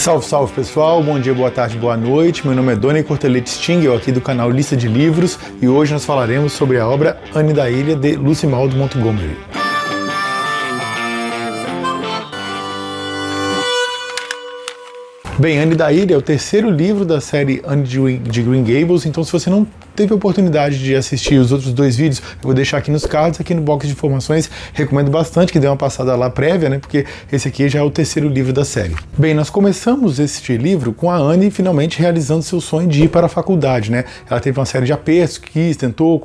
Salve, salve pessoal, bom dia, boa tarde, boa noite. Meu nome é Doni Cortelete Stingel, aqui do canal Lista de Livros, e hoje nós falaremos sobre a obra Anne da Ilha, de Lucy Maud Montgomery. Bem, Anne da Ilha é o terceiro livro da série Anne de Green Gables, então se você não teve a oportunidade de assistir os outros dois vídeos, eu vou deixar aqui nos cards, aqui no box de informações. Recomendo bastante que dê uma passada lá prévia, né? Porque esse aqui já é o terceiro livro da série. Bem, nós começamos este livro com a Anne finalmente realizando seu sonho de ir para a faculdade, né? Ela teve uma série de apertos, tentou,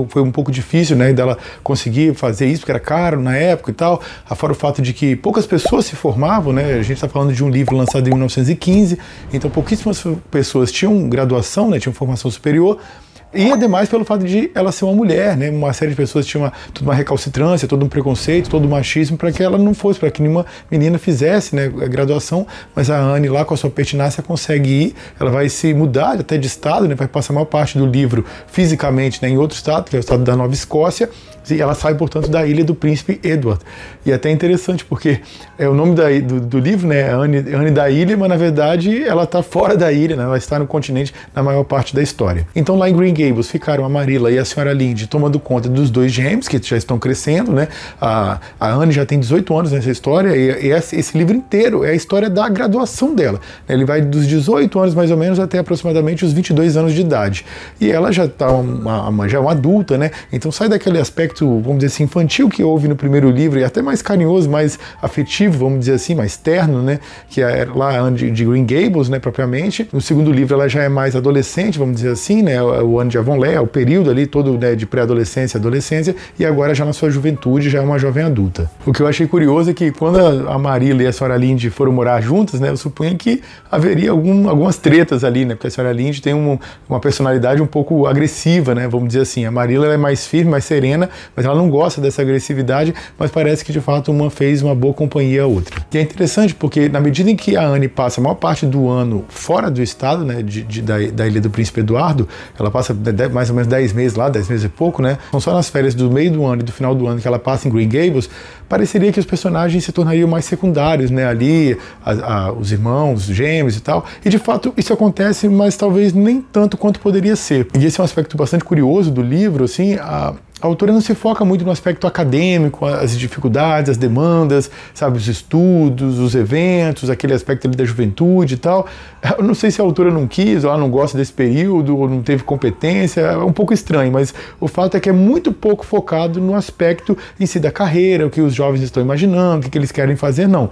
foi um pouco difícil, né? Dela conseguir fazer isso, porque era caro na época e tal. Fora o fato de que poucas pessoas se formavam, né? A gente está falando de um livro lançado em 1915, então pouquíssimas pessoas tinham graduação, né? Tinham formação superior. E ademais pelo fato de ela ser uma mulher, né? Uma série de pessoas tinha toda uma recalcitrância, todo um preconceito, todo um machismo para que ela não fosse, para que nenhuma menina fizesse, né, a graduação. Mas a Anne lá com a sua pertinácia consegue ir, ela vai se mudar até de estado, né? Vai passar a maior parte do livro fisicamente, né, em outro estado, que é o estado da Nova Escócia. E ela sai, portanto, da ilha do príncipe Edward. E é até interessante porque é o nome do livro, né, Anne da Ilha, mas na verdade ela está fora da ilha, né, ela está no continente na maior parte da história. Então lá em Green Gables ficaram a Marilla e a senhora Lynde tomando conta dos dois gêmeos, que já estão crescendo, né? A Anne já tem 18 anos nessa história, e esse livro inteiro é a história da graduação dela. Ele vai dos 18 anos mais ou menos até aproximadamente os 22 anos de idade. E ela já está já é uma adulta, né? Então sai daquele aspecto, vamos dizer assim, infantil que houve no primeiro livro, e até mais carinhoso, mais afetivo, vamos dizer assim, mais terno, né? Que é lá a Anne de Green Gables, né, propriamente. No segundo livro ela já é mais adolescente, vamos dizer assim, né? O Anne de Avonlea, o período ali todo, né, de pré-adolescência e adolescência, e agora já na sua juventude já é uma jovem adulta. O que eu achei curioso é que quando a Marilla e a senhora Lynde foram morar juntas, né, eu suponho que haveria algumas tretas ali, né? Porque a senhora Lynde tem uma personalidade um pouco agressiva, né? Vamos dizer assim. A Marilla ela é mais firme, mais serena, mas ela não gosta dessa agressividade, mas parece que de fato uma fez uma boa companhia à outra. E é interessante porque na medida em que a Anne passa a maior parte do ano fora do estado, né, da ilha do príncipe Eduardo, ela passa mais ou menos 10 meses lá, 10 meses e pouco, né? Não só nas férias do meio do ano e do final do ano que ela passa em Green Gables, pareceria que os personagens se tornariam mais secundários, né? Ali, os irmãos, os gêmeos e tal. E de fato isso acontece, mas talvez nem tanto quanto poderia ser. E esse é um aspecto bastante curioso do livro, assim. A autora não se foca muito no aspecto acadêmico, as dificuldades, as demandas, sabe, os estudos, os eventos, aquele aspecto ali da juventude e tal. Eu não sei se a autora não quis, ou ela não gosta desse período, ou não teve competência, é um pouco estranho, mas o fato é que é muito pouco focado no aspecto em si da carreira, o que os jovens estão imaginando, o que eles querem fazer, não.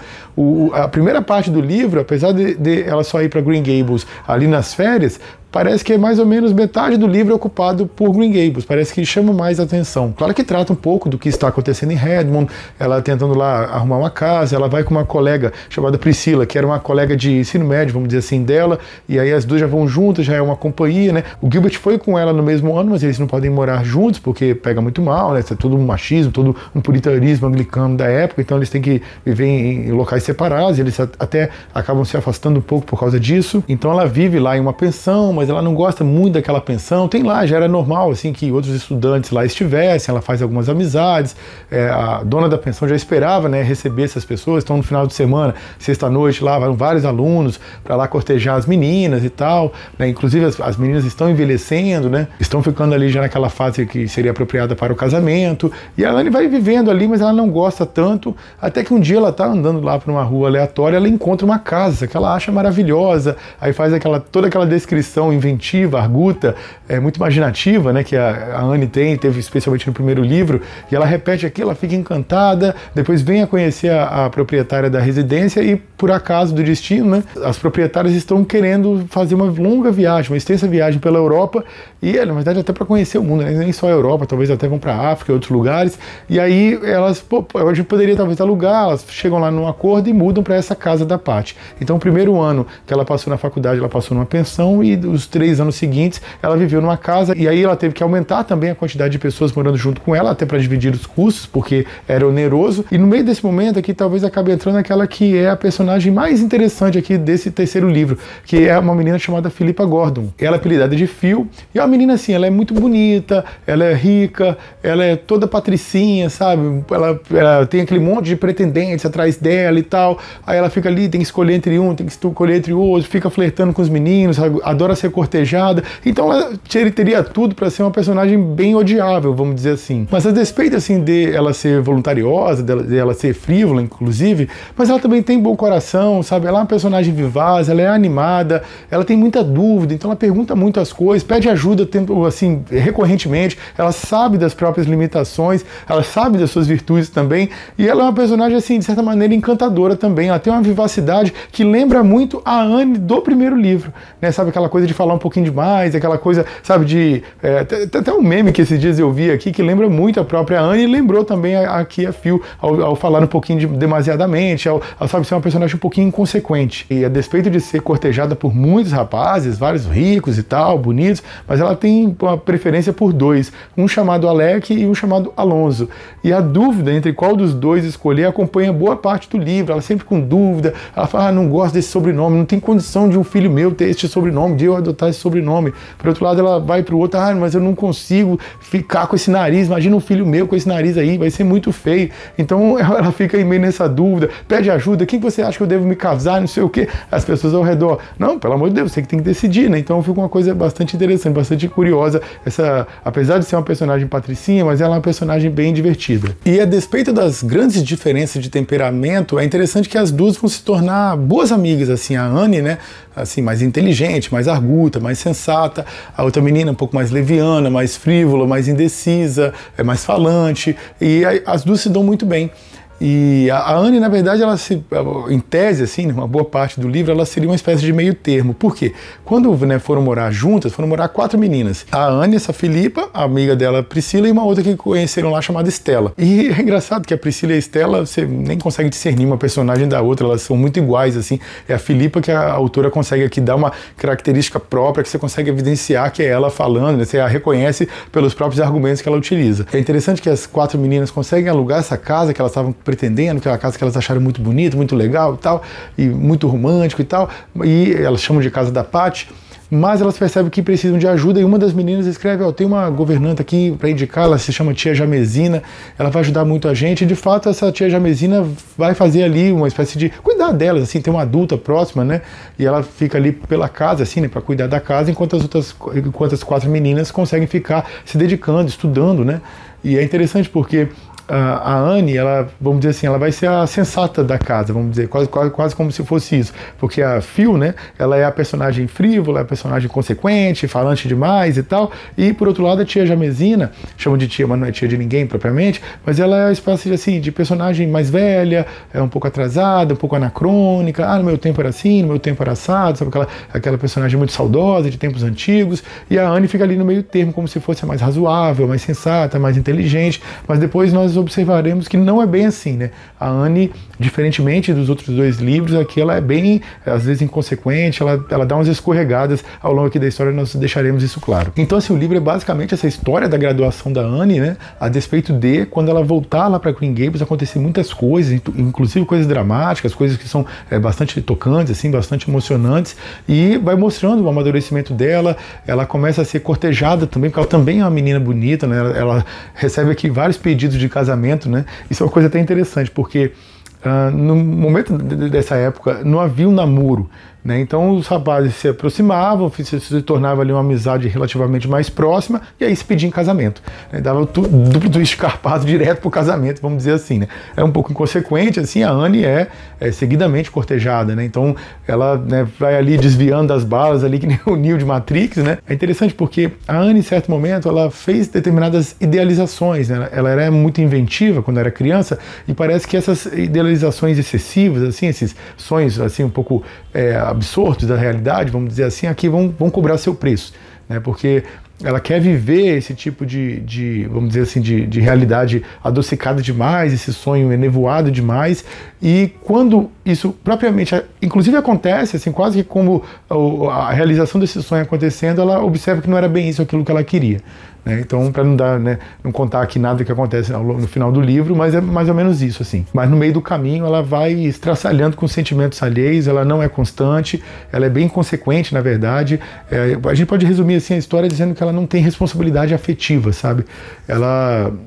A primeira parte do livro, apesar de ela só ir para Green Gables ali nas férias, parece que é mais ou menos metade do livro ocupado por Green Gables, parece que chama mais atenção. Claro que trata um pouco do que está acontecendo em Redmond, ela tentando lá arrumar uma casa, ela vai com uma colega chamada Priscila, que era uma colega de ensino médio, vamos dizer assim, dela, e aí as duas já vão juntas, já é uma companhia, né? O Gilbert foi com ela no mesmo ano, mas eles não podem morar juntos, porque pega muito mal, né? É todo um machismo, todo um puritanismo anglicano da época, então eles têm que viver em locais separados, eles até acabam se afastando um pouco por causa disso. Então ela vive lá em uma pensão, mas ela não gosta muito daquela pensão. Tem lá, já era normal assim que outros estudantes lá estivessem, ela faz algumas amizades, a dona da pensão já esperava, né, receber essas pessoas. Então no final de semana, sexta-noite, lá vão vários alunos para lá cortejar as meninas e tal, né? Inclusive as meninas estão envelhecendo, né, estão ficando ali já naquela fase que seria apropriada para o casamento, e ela vai vivendo ali, mas ela não gosta tanto, até que um dia ela tá andando lá por uma rua aleatória, ela encontra uma casa que ela acha maravilhosa, aí faz toda aquela descrição inventiva, arguta, muito imaginativa, né, que a Anne teve especialmente no primeiro livro, e ela repete aquilo, ela fica encantada, depois vem a conhecer a proprietária da residência e, por acaso do destino, né, as proprietárias estão querendo fazer uma longa viagem, uma extensa viagem pela Europa, e na verdade até para conhecer o mundo, né, nem só a Europa, talvez até vão para a África e outros lugares, e aí elas, a gente poderia talvez alugar, elas chegam lá num acordo e mudam para essa casa da Patty. Então o primeiro ano que ela passou na faculdade, ela passou numa pensão, e os 3 anos seguintes, ela viveu numa casa e aí ela teve que aumentar também a quantidade de pessoas morando junto com ela, até para dividir os custos, porque era oneroso. E no meio desse momento aqui, talvez acabe entrando aquela que é a personagem mais interessante aqui desse terceiro livro, que é uma menina chamada Philippa Gordon. Ela é apelidada de Phil, e é uma menina assim, ela é muito bonita, ela é rica, ela é toda patricinha, sabe? Ela tem aquele monte de pretendentes atrás dela e tal, aí ela fica ali, tem que escolher entre um, tem que escolher entre o outro, fica flertando com os meninos, adora ser cortejada, então ela teria tudo para ser uma personagem bem odiável, vamos dizer assim. Mas a despeito assim de ela ser voluntariosa, dela ser frívola, inclusive, mas ela também tem bom coração, sabe? Ela é uma personagem vivaz, ela é animada, ela tem muita dúvida, então ela pergunta muito as coisas, pede ajuda assim, recorrentemente, ela sabe das próprias limitações, ela sabe das suas virtudes também, e ela é uma personagem, assim, de certa maneira encantadora também, ela tem uma vivacidade que lembra muito a Anne do primeiro livro, né? Sabe aquela coisa de falar um pouquinho demais, aquela coisa, sabe, de... tem até um meme que esses dias eu vi aqui, que lembra muito a própria Anne, e lembrou também aqui a Phil, ao falar um pouquinho demasiadamente, ao sabe, ser uma personagem um pouquinho inconsequente. E a despeito de ser cortejada por muitos rapazes, vários ricos e tal, bonitos, mas ela tem uma preferência por 2, um chamado Alec e um chamado Alonso. E a dúvida entre qual dos 2 escolher acompanha boa parte do livro, ela sempre com dúvida, ela fala, não gosto desse sobrenome, não tem condição de um filho meu ter este sobrenome, de eu adotar esse sobrenome. Por outro lado, ela vai para o outro, mas eu não consigo ficar com esse nariz, imagina um filho meu com esse nariz aí, vai ser muito feio. Então ela fica aí meio nessa dúvida, pede ajuda, quem você acha que eu devo me casar, não sei o quê, as pessoas ao redor, não, pelo amor de Deus, você que tem que decidir, né? Então fica uma coisa bastante interessante, bastante curiosa, apesar de ser uma personagem patricinha, mas ela é uma personagem bem divertida. E a despeito das grandes diferenças de temperamento, é interessante que as duas vão se tornar boas amigas, assim, a Anne, né, assim, mais inteligente, mais arguta, mais sensata, a outra menina um pouco mais leviana, mais frívola, mais indecisa, mais falante, e as duas se dão muito bem. E a Anne, na verdade, em tese, assim, uma boa parte do livro, ela seria uma espécie de meio termo. Por quê? Quando, né, foram morar juntas, foram morar 4 meninas. A Anne, essa Philippa, a amiga dela, Priscila, e uma outra que conheceram lá chamada Stella. E é engraçado que a Priscila e a Stella, você nem consegue discernir uma personagem da outra, elas são muito iguais, assim. É a Philippa que a autora consegue aqui dar uma característica própria, que você consegue evidenciar que é ela falando, né? Você a reconhece pelos próprios argumentos que ela utiliza. É interessante que as 4 meninas conseguem alugar essa casa que elas estavam pretendendo, aquela casa que elas acharam muito bonita, muito legal e tal, e muito romântico e tal, e elas chamam de casa da Patty, mas elas percebem que precisam de ajuda e uma das meninas escreve, tem uma governanta aqui para indicar, ela se chama tia Jamesina, ela vai ajudar muito a gente, e de fato essa tia Jamesina vai fazer ali uma espécie de cuidar delas, assim, tem uma adulta próxima, né, e ela fica ali pela casa, assim, né, para cuidar da casa, enquanto as 4 meninas conseguem ficar se dedicando, estudando, né, e é interessante porque a Anne, ela, vamos dizer assim, ela vai ser a sensata da casa, vamos dizer, quase como se fosse isso, porque a Phil, né, ela é a personagem frívola, é a personagem consequente, falante demais e tal, e por outro lado a tia Jamesina, chama de tia, mas não é tia de ninguém propriamente, mas ela é uma espécie assim, de personagem mais velha, é um pouco atrasada, um pouco anacrônica, no meu tempo era assim, no meu tempo era assado, sabe, aquela personagem muito saudosa, de tempos antigos, e a Anne fica ali no meio termo, como se fosse a mais razoável, mais sensata, mais inteligente, mas depois nós observaremos que não é bem assim, né? A Anne, diferentemente dos outros 2 livros, aqui ela é bem, às vezes, inconsequente, ela dá umas escorregadas ao longo aqui da história, nós deixaremos isso claro. Então, assim, o livro é basicamente essa história da graduação da Anne, né? A despeito de, quando ela voltar lá para Green Gables, acontecer muitas coisas, inclusive coisas dramáticas, coisas que são bastante tocantes, assim, bastante emocionantes, e vai mostrando o amadurecimento dela, ela começa a ser cortejada também, porque ela também é uma menina bonita, né? Ela recebe aqui vários pedidos de casamento, né? Isso é uma coisa até interessante, porque no momento dessa época não havia um namoro, né? Então os rapazes se aproximavam, se tornava ali uma amizade relativamente mais próxima, e aí se pedia em casamento, né? Dava duplo twist escarpado direto pro casamento, vamos dizer assim, né? É um pouco inconsequente, assim, a Anne é seguidamente cortejada, né? Então ela, né, vai ali desviando das balas ali, que nem o Neo de Matrix, né? É interessante porque a Anne, em certo momento, ela fez determinadas idealizações, né? Ela era muito inventiva quando era criança, e parece que essas idealizações excessivas, assim, esses sonhos, assim, um pouco absortos da realidade, vamos dizer assim, aqui vão cobrar seu preço, né? Porque ela quer viver esse tipo vamos dizer assim, de realidade adocicada demais, esse sonho enevoado demais, e quando isso propriamente, inclusive acontece, assim, quase que como a realização desse sonho acontecendo, ela observa que não era bem isso aquilo que ela queria. Então, para não dar, não contar aqui nada que acontece no final do livro, mas é mais ou menos isso, assim. Mas no meio do caminho ela vai estraçalhando com sentimentos alheios, ela não é constante, ela é bem inconsequente, na verdade. A gente pode resumir assim a história dizendo que ela não tem responsabilidade afetiva, sabe?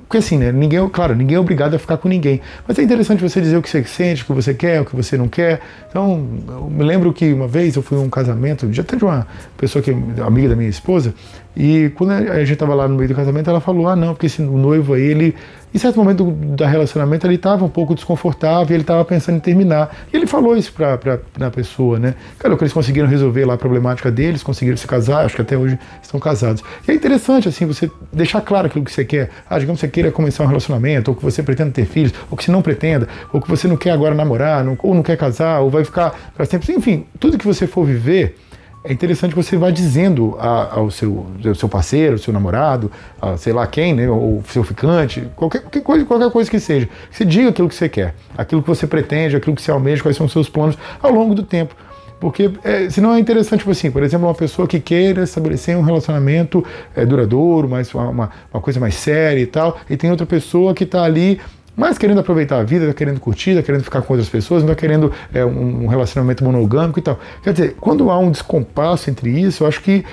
Porque assim, ninguém é obrigado a ficar com ninguém. Mas é interessante você dizer o que você sente, o que você quer, o que você não quer. Então, eu me lembro que uma vez eu fui a um casamento, já teve uma pessoa que é amiga da minha esposa, e quando a gente estava lá no meio do casamento, ela falou, não, porque o noivo aí, ele, em certo momento do relacionamento, ele estava um pouco desconfortável e ele estava pensando em terminar. E ele falou isso pra pessoa, né? Cara, que eles conseguiram resolver lá a problemática deles, conseguiram se casar, acho que até hoje estão casados. E é interessante, assim, você deixar claro aquilo que você quer. Digamos que você queira começar um relacionamento, ou que você pretenda ter filhos, ou que você não pretenda, ou que você não quer agora namorar, ou não quer casar, ou vai ficar para sempre. Enfim, tudo que você for viver, é interessante que você vá dizendo ao seu parceiro, ao seu namorado, sei lá quem, né, ou seu ficante, qualquer coisa que seja. Que você diga aquilo que você quer, aquilo que você pretende, aquilo que você almeja, quais são os seus planos ao longo do tempo. Porque senão é interessante, tipo assim, por exemplo, uma pessoa que queira estabelecer um relacionamento duradouro, uma coisa mais séria e tal, e tem outra pessoa que está ali mas querendo aproveitar a vida, tá querendo curtir, tá querendo ficar com outras pessoas, não tá querendo um relacionamento monogâmico e tal. Quer dizer, quando há um descompasso entre isso, eu acho que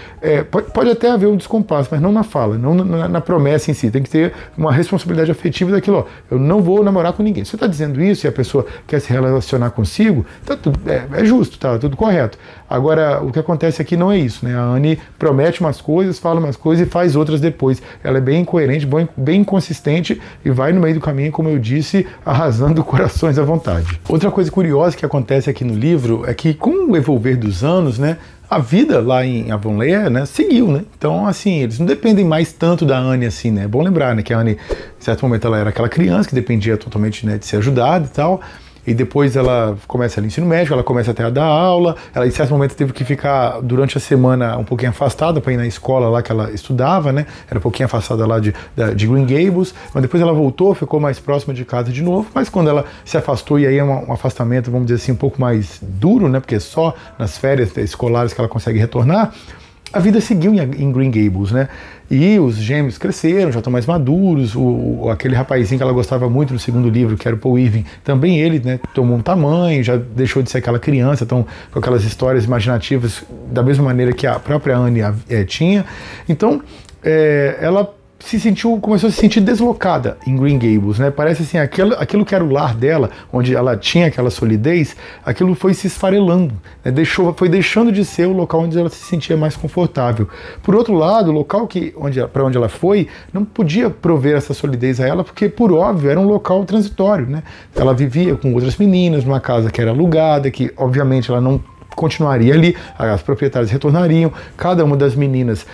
pode até haver um descompasso, mas não na fala, não na promessa em si. Tem que ter uma responsabilidade afetiva daquilo, eu não vou namorar com ninguém. Se você está dizendo isso e a pessoa quer se relacionar consigo, tá tudo, é justo, tá tudo correto. Agora, o que acontece aqui não é isso, né? A Anne promete umas coisas, fala umas coisas e faz outras depois. Ela é bem incoerente, bem inconsistente e vai no meio do caminho, como eu disse, arrasando corações à vontade. Outra coisa curiosa que acontece aqui no livro é que, com o evolver dos anos, né, a vida lá em Avonlea, né, seguiu, né? Então, assim, eles não dependem mais tanto da Anne, assim, né? É bom lembrar, né, que a Anne, em certo momento, ela era aquela criança que dependia totalmente, né, de ser ajudada e tal. E depois ela começa ali no ensino médio, ela começa até a dar aula, ela em certo momento teve que ficar durante a semana um pouquinho afastada para ir na escola lá que ela estudava, né? Era um pouquinho afastada lá de Green Gables, mas depois ela voltou, ficou mais próxima de casa de novo, mas quando ela se afastou, e aí é um afastamento, vamos dizer assim, um pouco mais duro, né? Porque é só nas férias escolares que ela consegue retornar, a vida seguiu em Green Gables, né? E os gêmeos cresceram, já estão mais maduros, aquele rapazinho que ela gostava muito no segundo livro, que era o Paul Irving, também ele, né, tomou um tamanho, já deixou de ser aquela criança, então, com aquelas histórias imaginativas, da mesma maneira que a própria Anne tinha. Então, ela começou a se sentir deslocada em Green Gables, né? Parece assim, aquilo que era o lar dela, onde ela tinha aquela solidez, aquilo foi se esfarelando, né? Foi deixando de ser o local onde ela se sentia mais confortável. Por outro lado, o local para onde ela foi não podia prover essa solidez a ela, porque, por óbvio, era um local transitório, né? Ela vivia com outras meninas numa casa que era alugada, que obviamente ela não continuaria ali, as proprietárias retornariam, cada uma das meninas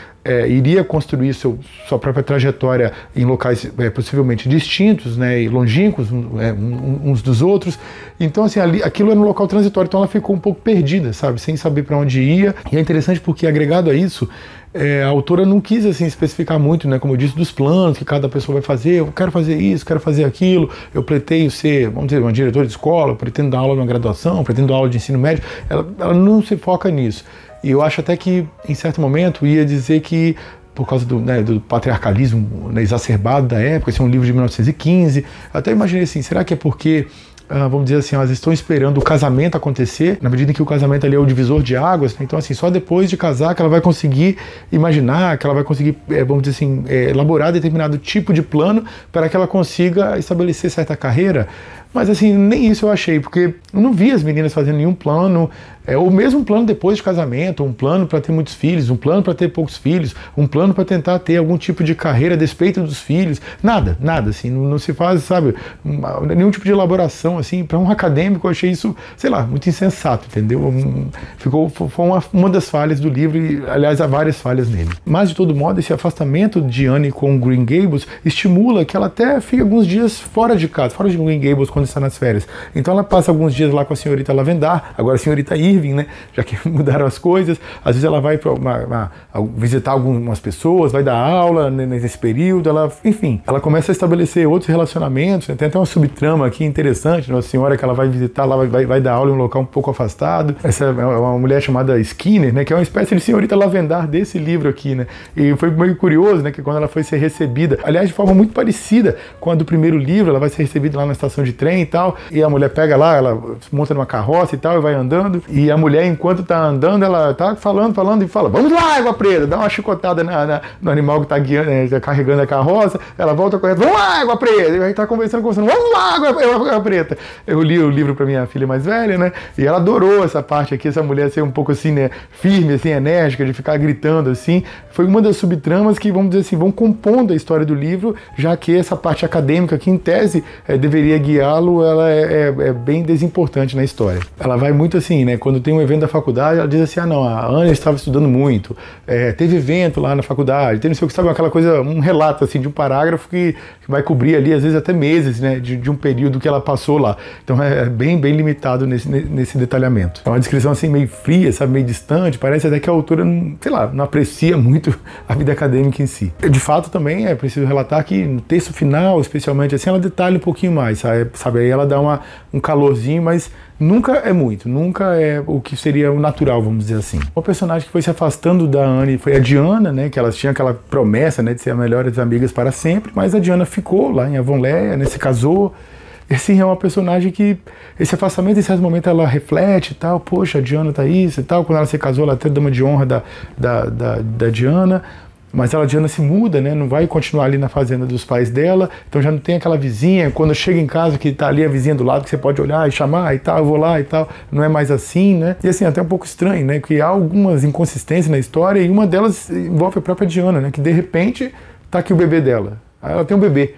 iria construir sua própria trajetória em locais possivelmente distintos, né, e longínquos uns dos outros. Então, assim, aquilo era um local transitório, então ela ficou um pouco perdida, sabe, sem saber para onde ia. E é interessante porque, agregado a isso, a autora não quis assim especificar muito, né, como eu disse, dos planos que cada pessoa vai fazer. Eu quero fazer isso, quero fazer aquilo, eu pretendo ser, vamos dizer, uma diretora de escola, eu pretendo dar aula numa graduação, eu pretendo dar aula de ensino médio. Ela não se foca nisso. E eu acho até que, em certo momento, ia dizer que, por causa do patriarcalismo, né, exacerbado da época, esse é um livro de 1915, eu até imaginei assim, será que é porque, vamos dizer assim, elas estão esperando o casamento acontecer, na medida em que o casamento ali é o divisor de águas, né? Então, assim, só depois de casar que ela vai conseguir imaginar, que ela vai conseguir, vamos dizer assim, elaborar determinado tipo de plano para que ela consiga estabelecer certa carreira. Mas, assim, nem isso eu achei, porque eu não vi as meninas fazendo nenhum plano, ou mesmo um plano depois de casamento, um plano para ter muitos filhos, um plano para ter poucos filhos, um plano para tentar ter algum tipo de carreira a despeito dos filhos. Nada, assim, não se faz, sabe, nenhum tipo de elaboração, assim. Para um acadêmico eu achei isso, sei lá, muito insensato, entendeu? Foi uma das falhas do livro, e, aliás, há várias falhas nele. Mas, de todo modo, esse afastamento de Anne com Green Gables estimula que ela até fique alguns dias fora de casa, fora de Green Gables, quando quando está nas férias. Então ela passa alguns dias lá com a senhorita Lavendar, agora a senhorita Irving, né? Já que mudaram as coisas. Às vezes ela vai para visitar algumas pessoas, vai dar aula nesse período, enfim, ela começa a estabelecer outros relacionamentos, né? Tem até uma subtrama aqui interessante, uma senhora que ela vai visitar, lá vai dar aula em um local um pouco afastado. Essa é uma mulher chamada Skinner, né? Que é uma espécie de senhorita Lavendar desse livro aqui, né? E foi meio curioso, né? Que quando ela foi ser recebida, aliás, de forma muito parecida com a do primeiro livro, ela vai ser recebida lá na estação de trem e tal, e a mulher pega lá, ela monta numa carroça e tal, e vai andando, e a mulher, enquanto tá andando, ela tá falando e fala, vamos lá, Água Preta, dá uma chicotada no animal que tá guiando, tá carregando a carroça, ela volta correndo, vamos lá, Água Preta, e aí tá conversando, vamos lá, Água Preta. Eu li o livro pra minha filha mais velha, né, e ela adorou essa parte aqui, essa mulher ser um pouco assim, né, firme, assim, enérgica, de ficar gritando assim. Foi uma das subtramas que, vamos dizer assim, vão compondo a história do livro, já que essa parte acadêmica, que em tese deveria guiá-lo, ela é bem desimportante na história. Ela vai muito assim, né, quando tem um evento da faculdade, ela diz assim, não, a Ana estava estudando muito, teve evento lá na faculdade, teve não sei o que, sabe, aquela coisa, um relato assim, de um parágrafo que vai cobrir ali, às vezes até meses, né, de um período que ela passou lá. Então é bem limitado nesse detalhamento. É uma descrição assim meio fria, sabe, meio distante, parece até que a autora, sei lá, não aprecia muito a vida acadêmica em si. De fato também é preciso relatar que no texto final, especialmente assim, ela detalha um pouquinho mais, sabe, aí ela dá um calorzinho, mas nunca é muito, nunca é o que seria o natural, vamos dizer assim. O personagem que foi se afastando da Anne foi a Diana, né, que elas tinham aquela promessa, né, de ser as melhores amigas para sempre, mas a Diana ficou lá em Avonlea, né, se casou. E assim, é uma personagem que, esse afastamento, em certo momento ela reflete e tal, poxa, a Diana tá isso e tal, quando ela se casou, ela é até dama de honra da Diana, mas a Diana se muda, né, não vai continuar ali na fazenda dos pais dela, então já não tem aquela vizinha, quando chega em casa que tá ali a vizinha do lado, que você pode olhar e chamar e tal, eu vou lá e tal, não é mais assim, né, e assim, até um pouco estranho, né, porque há algumas inconsistências na história, e uma delas envolve a própria Diana, né, que de repente tá aqui o bebê dela, aí ela tem um bebê.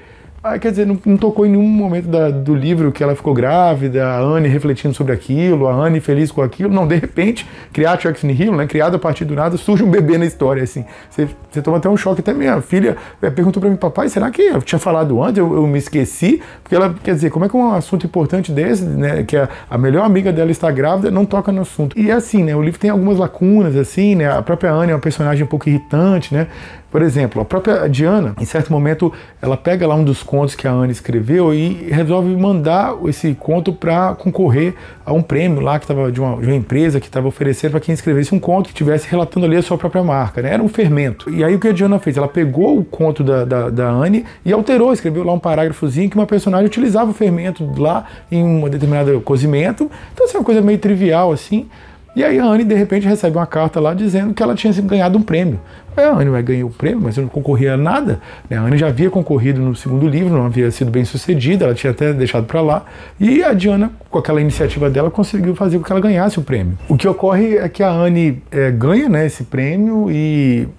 Quer dizer, não tocou em nenhum momento do livro que ela ficou grávida, a Anne refletindo sobre aquilo, a Anne feliz com aquilo. Não, de repente, criado Ex Nihilo, né, criado a partir do nada, surge um bebê na história, assim. Você toma até um choque. Até minha filha perguntou pra mim, papai, será que eu tinha falado antes, eu me esqueci? Porque ela, quer dizer, como é que um assunto importante desse, né, que a melhor amiga dela está grávida, não toca no assunto? E é assim, né, o livro tem algumas lacunas, assim, né, a própria Anne é uma personagem um pouco irritante, né. Por exemplo, a própria Diana, em certo momento, ela pega lá um dos contos que a Anne escreveu e resolve mandar esse conto para concorrer a um prêmio lá que estava de uma empresa que estava oferecendo para quem escrevesse um conto que estivesse relatando ali a sua própria marca, né? Era um fermento. E aí o que a Diana fez? Ela pegou o conto da Anne e alterou, escreveu lá um parágrafozinho que uma personagem utilizava o fermento lá em um determinado cozimento. Então, assim, é uma coisa meio trivial, assim. E aí a Anne, de repente, recebe uma carta lá dizendo que ela tinha ganhado um prêmio. A Anne ganhou o prêmio, mas eu não concorria a nada. A Anne já havia concorrido no segundo livro, não havia sido bem sucedida, ela tinha até deixado para lá. E a Diana, com aquela iniciativa dela, conseguiu fazer com que ela ganhasse o prêmio. O que ocorre é que a Anne ganha, né, esse prêmio,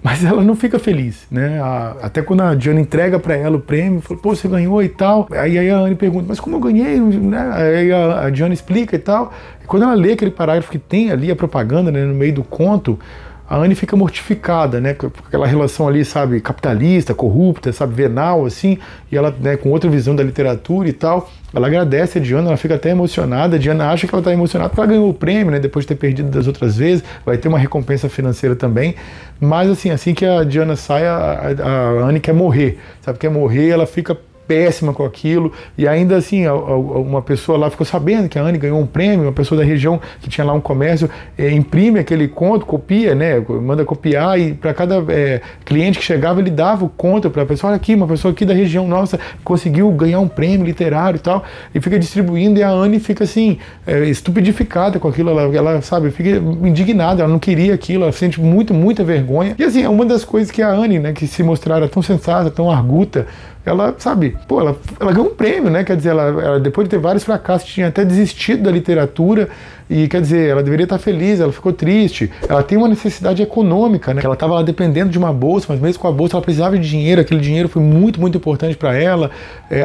mas ela não fica feliz, né? Até quando a Diana entrega para ela o prêmio, falou, pô, você ganhou e tal. Aí a Anne pergunta, mas como eu ganhei? Né? Aí a Diana explica e tal. E quando ela lê aquele parágrafo que tem ali a propaganda, né, no meio do conto, a Anne fica mortificada, né, com aquela relação ali, sabe, capitalista, corrupta, sabe, venal, assim, e ela, né, com outra visão da literatura e tal, ela agradece a Diana, ela fica até emocionada, a Diana acha que ela está emocionada porque ela ganhou o prêmio, né, depois de ter perdido das outras vezes, vai ter uma recompensa financeira também, mas assim que a Diana sai, a Anne quer morrer, sabe, quer morrer, ela fica péssima com aquilo, e ainda assim uma pessoa lá ficou sabendo que a Anne ganhou um prêmio, uma pessoa da região que tinha lá um comércio, imprime aquele conto, copia, né, manda copiar, e para cada cliente que chegava ele dava o conto para a pessoa, olha aqui, uma pessoa aqui da região nossa conseguiu ganhar um prêmio literário e tal, e fica distribuindo, e a Anne fica assim, estupidificada com aquilo, ela sabe, fica indignada, ela não queria aquilo, ela sente muita vergonha, e assim, é uma das coisas que a Anne, né, que se mostrara tão sensata, tão arguta, ela, sabe, pô, ela ganhou um prêmio, né? Quer dizer, ela, depois de ter vários fracassos, tinha até desistido da literatura, e quer dizer, ela deveria estar feliz, ela ficou triste, ela tem uma necessidade econômica, né? Ela estava lá dependendo de uma bolsa, mas mesmo com a bolsa ela precisava de dinheiro, aquele dinheiro foi muito, muito importante para ela.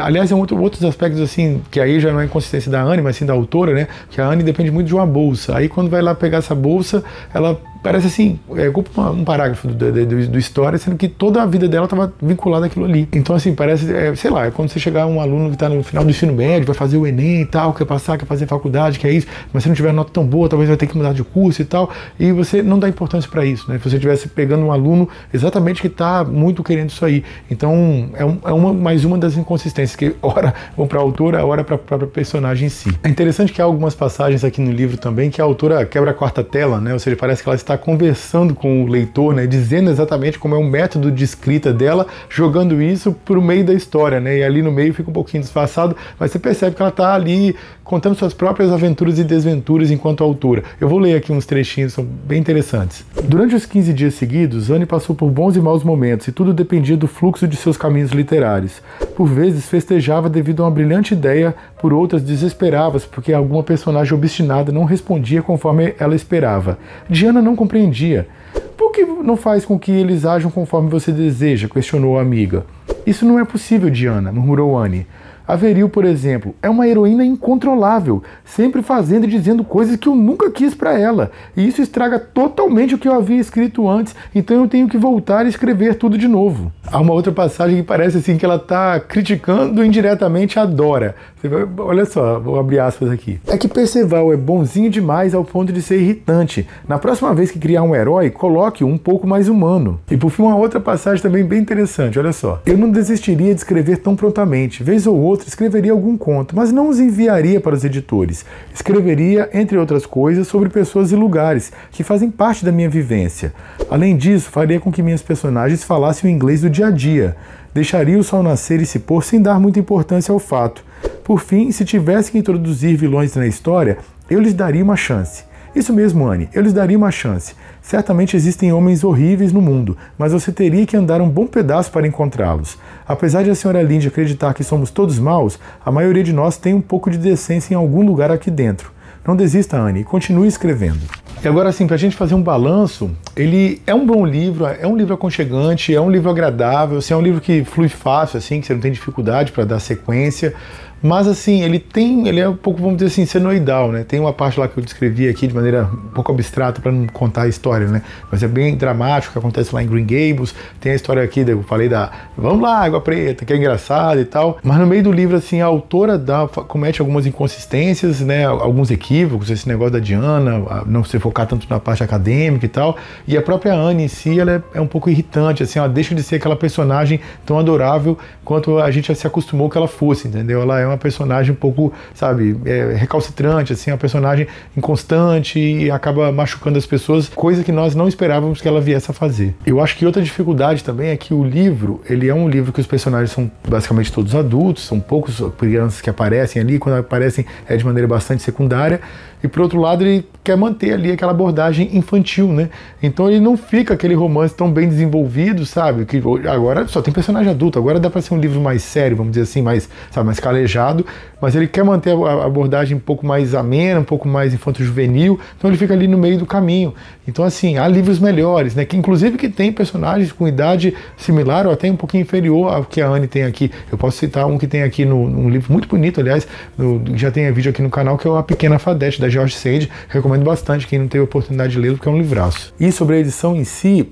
Aliás, outros aspectos assim, que aí já não é inconsistência da Anne, mas sim da autora, né? Que a Anne depende muito de uma bolsa. Aí quando vai lá pegar essa bolsa, ela parece assim, ocupa um parágrafo do história, sendo que toda a vida dela estava vinculada àquilo ali. Então assim, parece, sei lá, é quando você chegar um aluno que está no final do ensino médio, vai fazer o Enem e tal, quer passar, quer fazer faculdade, quer isso, mas se não tiver nota tão boa, talvez vai ter que mudar de curso e tal, e você não dá importância para isso, né? Se você estivesse pegando um aluno exatamente que está muito querendo isso aí. Então mais uma das inconsistências, que ora vão para a autora, ora para a própria personagem em si. É interessante que há algumas passagens aqui no livro também que a autora quebra a quarta tela, né? Ou seja, parece que ela está conversando com o leitor, né? Dizendo exatamente como é o método de escrita dela, jogando isso por meio da história, né? E ali no meio fica um pouquinho disfarçado, mas você percebe que ela está ali contando suas próprias aventuras e desventuras enquanto autora. Eu vou ler aqui uns trechinhos, são bem interessantes. Durante os 15 dias seguidos, Anne passou por bons e maus momentos, e tudo dependia do fluxo de seus caminhos literários. Por vezes festejava devido a uma brilhante ideia, por outras desesperava-se porque alguma personagem obstinada não respondia conforme ela esperava. Diana não compreendia. Por que não faz com que eles ajam conforme você deseja? Questionou a amiga. Isso não é possível, Diana, murmurou Anne. A Veril, por exemplo, é uma heroína incontrolável, sempre fazendo e dizendo coisas que eu nunca quis para ela. E isso estraga totalmente o que eu havia escrito antes, então eu tenho que voltar e escrever tudo de novo. Há uma outra passagem que parece assim que ela está criticando indiretamente a Dora. Olha só, vou abrir aspas aqui. É que Perceval é bonzinho demais ao ponto de ser irritante. Na próxima vez que criar um herói, coloque-o um pouco mais humano. E por fim, uma outra passagem também bem interessante, olha só. Eu não desistiria de escrever tão prontamente. Vez ou outra, escreveria algum conto, mas não os enviaria para os editores. Escreveria, entre outras coisas, sobre pessoas e lugares que fazem parte da minha vivência. Além disso, faria com que minhas personagens falassem o inglês do dia a dia. Deixaria o sol nascer e se pôr sem dar muita importância ao fato. Por fim, se tivesse que introduzir vilões na história, eu lhes daria uma chance. Isso mesmo, Anne, eu lhes daria uma chance. Certamente existem homens horríveis no mundo, mas você teria que andar um bom pedaço para encontrá-los. Apesar de a senhora Lynde acreditar que somos todos maus, a maioria de nós tem um pouco de decência em algum lugar aqui dentro. Não desista, Anne, e continue escrevendo. E agora, assim, para a gente fazer um balanço, ele é um bom livro, é um livro aconchegante, é um livro agradável, assim, é um livro que flui fácil, assim, que você não tem dificuldade para dar sequência. Mas assim, ele é um pouco, vamos dizer assim, senoidal, né? Tem uma parte lá que eu descrevi aqui de maneira um pouco abstrata para não contar a história, né? Mas é bem dramático o que acontece lá em Green Gables. Tem a história aqui, eu falei vamos lá, Água Preta, que é engraçado e tal. Mas no meio do livro, assim, a autora comete algumas inconsistências, né? Alguns equívocos, esse negócio da Diana, não se focar tanto na parte acadêmica e tal. E a própria Anne em si, ela é um pouco irritante, assim, ela deixa de ser aquela personagem tão adorável quanto a gente já se acostumou que ela fosse, entendeu? Ela é uma personagem um pouco, sabe, recalcitrante, assim, uma personagem inconstante e acaba machucando as pessoas, coisa que nós não esperávamos que ela viesse a fazer. Eu acho que outra dificuldade também é que o livro, ele é um livro que os personagens são basicamente todos adultos, são poucos crianças que aparecem ali, quando aparecem é de maneira bastante secundária, e por outro lado ele quer manter ali aquela abordagem infantil, né? Então ele não fica aquele romance tão bem desenvolvido, sabe? Que agora só tem personagem adulto, agora dá para ser um livro mais sério, vamos dizer assim, mais calejado, mas ele quer manter a abordagem um pouco mais amena, um pouco mais infanto-juvenil, então ele fica ali no meio do caminho. Então assim, há livros melhores, né? Que inclusive que tem personagens com idade similar ou até um pouquinho inferior ao que a Anne tem aqui. Eu posso citar um que tem aqui num livro muito bonito, aliás, já tem vídeo aqui no canal, que é A Pequena Fadete, da George Sand. Recomendo bastante quem não teve a oportunidade de lê-lo, porque é um livraço. E sobre a edição em si,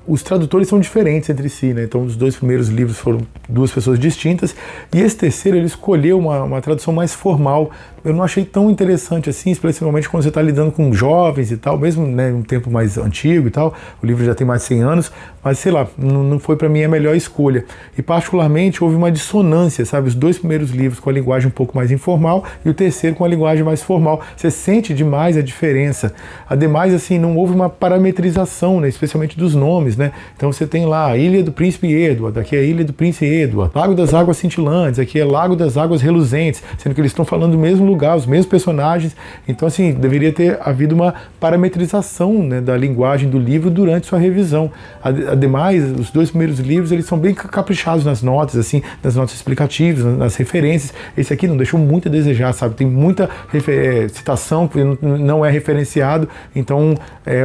os tradutores são diferentes entre si, né? Então, os dois primeiros livros foram duas pessoas distintas, e esse terceiro ele escolheu uma tradução mais formal. Eu não achei tão interessante assim, especialmente quando você está lidando com jovens e tal, mesmo, né, um tempo mais antigo e tal. O livro já tem mais de 100 anos, mas sei lá, não foi para mim a melhor escolha. E particularmente houve uma dissonância, sabe? Os dois primeiros livros com a linguagem um pouco mais informal e o terceiro com a linguagem mais formal. Você sente demais a diferença. Ademais, assim, não houve uma parametrização, né, especialmente dos nomes, né? Então você tem lá a Ilha do Príncipe Edward, aqui é a Ilha do Príncipe Edward, Lago das Águas Cintilantes, aqui é Lago das as águas reluzentes, sendo que eles estão falando do mesmo lugar, os mesmos personagens. Então, assim, deveria ter havido uma parametrização, né, da linguagem do livro durante sua revisão. Ademais, os 2 primeiros livros, eles são bem caprichados nas notas, assim, nas notas explicativas, nas referências. Esse aqui não deixou muito a desejar, sabe? Tem muita citação que não é referenciado. Então,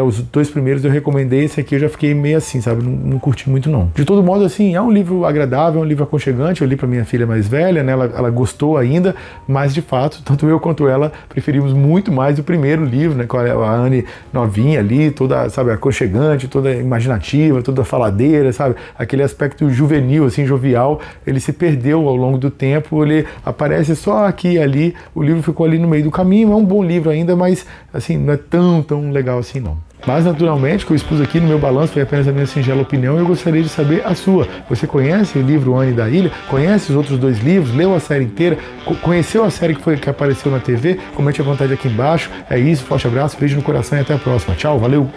os 2 primeiros eu recomendei, esse aqui eu já fiquei meio assim, sabe? Não curti muito, não. De todo modo, assim, é um livro agradável, é um livro aconchegante. Eu li para minha filha mais velha, né? Ela gostou ainda, mas de fato, tanto eu quanto ela preferimos muito mais o primeiro livro, né? Com a Anne novinha ali, toda, sabe, aconchegante, toda imaginativa, toda faladeira, sabe? Aquele aspecto juvenil, assim, jovial, ele se perdeu ao longo do tempo, ele aparece só aqui e ali, o livro ficou ali no meio do caminho. É um bom livro ainda, mas, assim, não é tão legal assim, não. Mas, naturalmente, o que eu expus aqui no meu balanço foi apenas a minha singela opinião e eu gostaria de saber a sua. Você conhece o livro Anne da Ilha? Conhece os outros 2 livros? Leu a série inteira? Conheceu a série que apareceu na TV? Comente à vontade aqui embaixo. É isso, forte abraço, beijo no coração e até a próxima. Tchau, valeu!